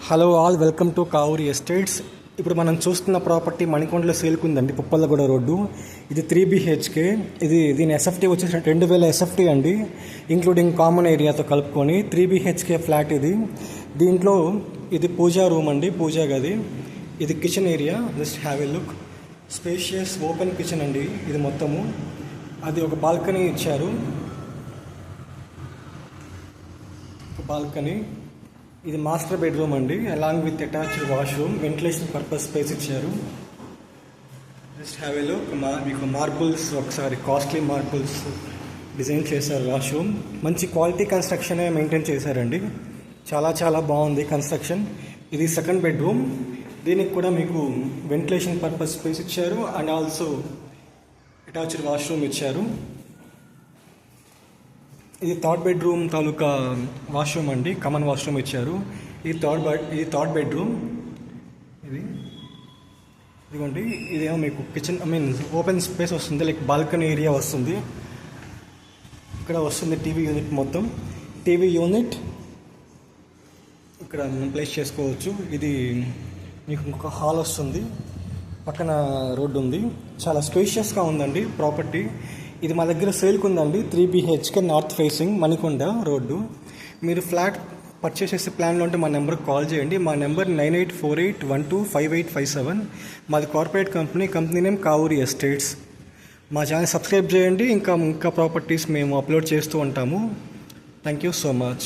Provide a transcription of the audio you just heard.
Hello all, welcome to Kavuri estates. ఇప్పుడు మనం చూస్తున్న ప్రాపర్టీ మణికొండలో సేల్కి ఉందండి, పుప్పల్లగూడ రోడ్డు. ఇది 3 BHK. దీని ఎస్ఎఫ్టీ వచ్చేసి 2000 ఎస్ఎఫ్టీ అండి, ఇంక్లూడింగ్ కామన్ ఏరియాతో కలుపుకొని 3 BHK ఫ్లాట్ ఇది. దీంట్లో ఇది పూజా రూమ్ అండి, పూజా గది. ఇది kitchen area. Just have a look. Spacious open kitchen అండి ఇది మొత్తము. అది ఒక బాల్కనీ ఇచ్చారు, ఒక బాల్కనీ. ఇది మాస్టర్ బెడ్రూమ్ అండి, along with attached washroom, ventilation purpose space ఇచ్చారు. Just have a look. మీకు మార్బుల్స్, ఒకసారి కాస్ట్లీ మార్బుల్స్ డిజైన్ చేశారు. వాష్రూమ్ మంచి క్వాలిటీ కన్స్ట్రక్షనే మెయింటైన్ చేశారండి, చాలా చాలా బాగుంది కన్స్ట్రక్షన్. ఇది సెకండ్ బెడ్రూమ్. దీనికి కూడా మీకు వెంటిలేషన్ పర్పస్ స్పేస్ ఇచ్చారు అండ్ ఆల్సో అటాచ్డ్ వాష్రూమ్ ఇచ్చారు. ఇది థర్డ్ బెడ్రూమ్ తాలూకా వాష్రూమ్ అండి, కామన్ వాష్రూమ్ ఇచ్చారు. ఇది థర్డ్ బెడ్రూమ్. ఇదిగోండి, ఇదేమో మీకు కిచెన్, ఓపెన్ స్పేస్ వస్తుంది, లైక్ బాల్కనీ ఏరియా వస్తుంది. ఇక్కడ వస్తుంది టీవీ యూనిట్, మొత్తం టీవీ యూనిట్ ఇక్కడ ప్లేస్ చేసుకోవచ్చు. ఇది మీకు ఇంకొక హాల్ వస్తుంది, పక్కన రోడ్డు ఉంది. చాలా స్పేషియస్గా ఉందండి ప్రాపర్టీ. ఇది మా దగ్గర సేల్కి ఉందండి, 3 BHK north facing, Manikonda road. మీరు ఫ్లాట్ పర్చేస్ చేసే ప్లాన్లో ఉంటే మా నెంబర్కి కాల్ చేయండి. మా నెంబర్ 9848125857. మాది corporate company name Kavuri estates. మా ఛానల్ సబ్స్క్రైబ్ చేయండి. ఇంకా ప్రాపర్టీస్ మేము అప్లోడ్ చేస్తూ ఉంటాము. Thank you so much.